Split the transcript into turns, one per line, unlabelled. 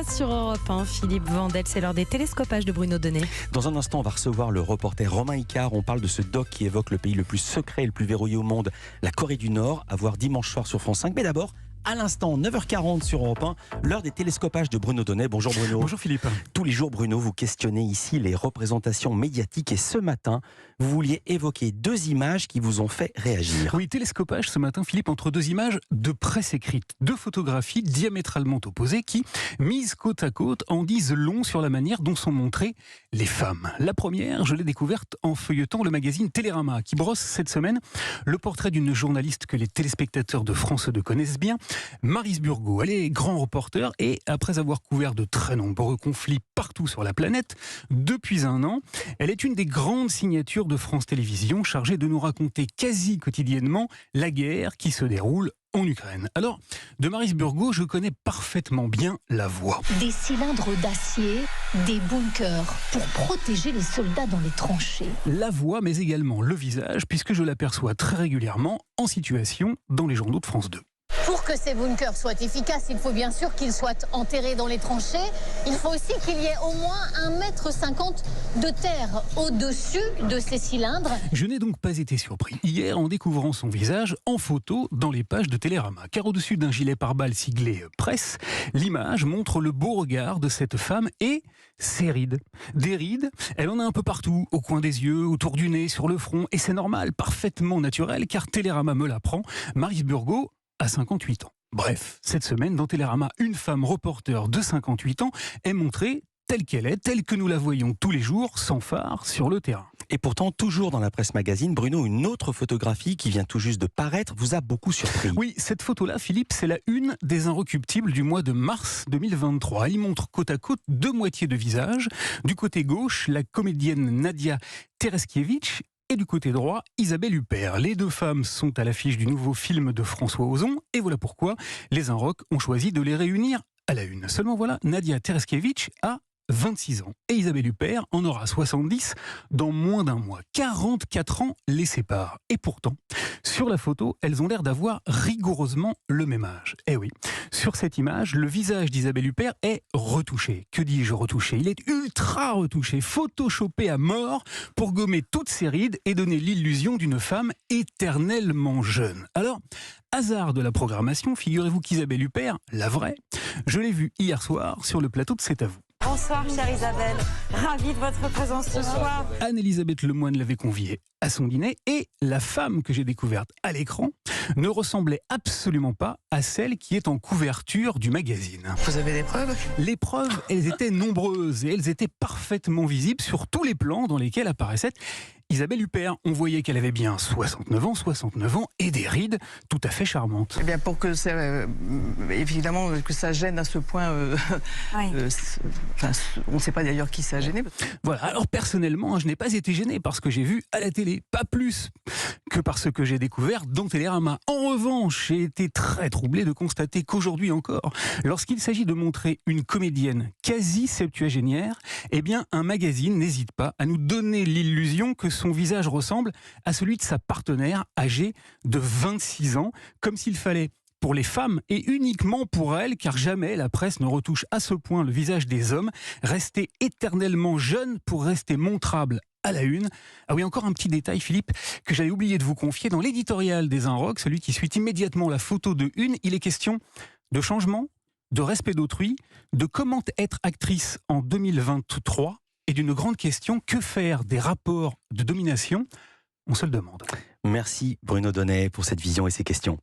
sur Europe 1. Philippe Vandel, c'est l'heure des télescopages de Bruno Donnet.
Dans un instant, on va recevoir le reporter Romain Icard. On parle de ce doc qui évoque le pays le plus secret et le plus verrouillé au monde, la Corée du Nord, à voir dimanche soir sur France 5. Mais d'abord, à l'instant, 9h40 sur Europe 1, l'heure des télescopages de Bruno Donnet. Bonjour Bruno.
Bonjour Philippe.
Tous les jours, Bruno, vous questionnez ici les représentations médiatiques et ce matin, vous vouliez évoquer deux images qui vous ont fait réagir.
Oui, télescopage ce matin, Philippe, entre deux images de presse écrite. Deux photographies diamétralement opposées qui, mises côte à côte, en disent long sur la manière dont sont montrées les femmes. La première, je l'ai découverte en feuilletant le magazine Télérama, qui brosse cette semaine le portrait d'une journaliste que les téléspectateurs de France 2 connaissent bien, Maryse Burgot. Elle est grand reporter et après avoir couvert de très nombreux conflits partout sur la planète, depuis un an, elle est une des grandes signatures de France Télévisions, chargée de nous raconter quasi quotidiennement la guerre qui se déroule en Ukraine. Alors, de Maryse Burgot, je connais parfaitement bien la voix.
Des cylindres d'acier, des bunkers pour protéger les soldats dans les tranchées.
La voix, mais également le visage, puisque je l'aperçois très régulièrement en situation dans les journaux de France 2.
Pour que ces bunkers soient efficaces, il faut bien sûr qu'ils soient enterrés dans les tranchées. Il faut aussi qu'il y ait au moins 1,50 m de terre au-dessus de ces cylindres.
Je n'ai donc pas été surpris hier en découvrant son visage en photo dans les pages de Télérama. Car au-dessus d'un gilet pare-balles siglé Presse, l'image montre le beau regard de cette femme et ses rides. Des rides, elle en a un peu partout, au coin des yeux, autour du nez, sur le front. Et c'est normal, parfaitement naturel, car Télérama me l'apprend. Maryse Burgot à 58 ans. Bref, cette semaine, dans Télérama, une femme reporter de 58 ans est montrée telle qu'elle est, telle que nous la voyons tous les jours, sans phare, sur le terrain.
Et pourtant, toujours dans la presse magazine, Bruno, une autre photographie qui vient tout juste de paraître vous a beaucoup surpris.
Oui, cette photo-là, Philippe, c'est la une des Inrecuptibles du mois de mars 2023. Elle montre côte à côte deux moitiés de visage. Du côté gauche, la comédienne Nadia Tereskevich, et du côté droit, Isabelle Huppert. Les deux femmes sont à l'affiche du nouveau film de François Ozon, et voilà pourquoi les Inrocks ont choisi de les réunir à la une. Seulement voilà, Nadia Tereskevich a 26 ans. Et Isabelle Huppert en aura 70 dans moins d'un mois. 44 ans les séparent. Et pourtant, sur la photo, elles ont l'air d'avoir rigoureusement le même âge. Eh oui, sur cette image, le visage d'Isabelle Huppert est retouché. Que dis-je retouché? Il est ultra retouché, photoshopé à mort pour gommer toutes ses rides et donner l'illusion d'une femme éternellement jeune. Alors, hasard de la programmation, figurez-vous qu'Isabelle Huppert, la vraie, je l'ai vue hier soir sur le plateau de C'est à vous.
Bonsoir chère Isabelle, ravie de votre présence ce soir.
Anne-Elisabeth Lemoine l'avait conviée à son dîner et la femme que j'ai découverte à l'écran ne ressemblait absolument pas à celle qui est en couverture du magazine.
Vous avez des preuves?
Les preuves, elles étaient nombreuses et elles étaient parfaitement visibles sur tous les plans dans lesquels apparaissait Isabelle Huppert. On voyait qu'elle avait bien 69 ans et des rides tout à fait charmantes.
Eh bien, pour que ça, évidemment, que ça gêne à ce point,
Oui.
on ne sait pas d'ailleurs qui ça a gêné.
Voilà, alors personnellement, je n'ai pas été gêné par ce que j'ai vu à la télé, pas plus que par ce que j'ai découvert dans Télérama. En revanche, j'ai été très troublé de constater qu'aujourd'hui encore, lorsqu'il s'agit de montrer une comédienne quasi septuagénaire, eh bien, un magazine n'hésite pas à nous donner l'illusion que son visage ressemble à celui de sa partenaire âgée de 26 ans, comme s'il fallait, pour les femmes et uniquement pour elles, car jamais la presse ne retouche à ce point le visage des hommes, rester éternellement jeune pour rester montrable à la une. Ah oui, encore un petit détail, Philippe, que j'avais oublié de vous confier. Dans l'éditorial des Inrocks, celui qui suit immédiatement la photo de une, il est question de changement, de respect d'autrui, de comment être actrice en 2023 et d'une grande question, que faire des rapports de domination? On se le demande.
Merci Bruno Donnet pour cette vision et ces questions.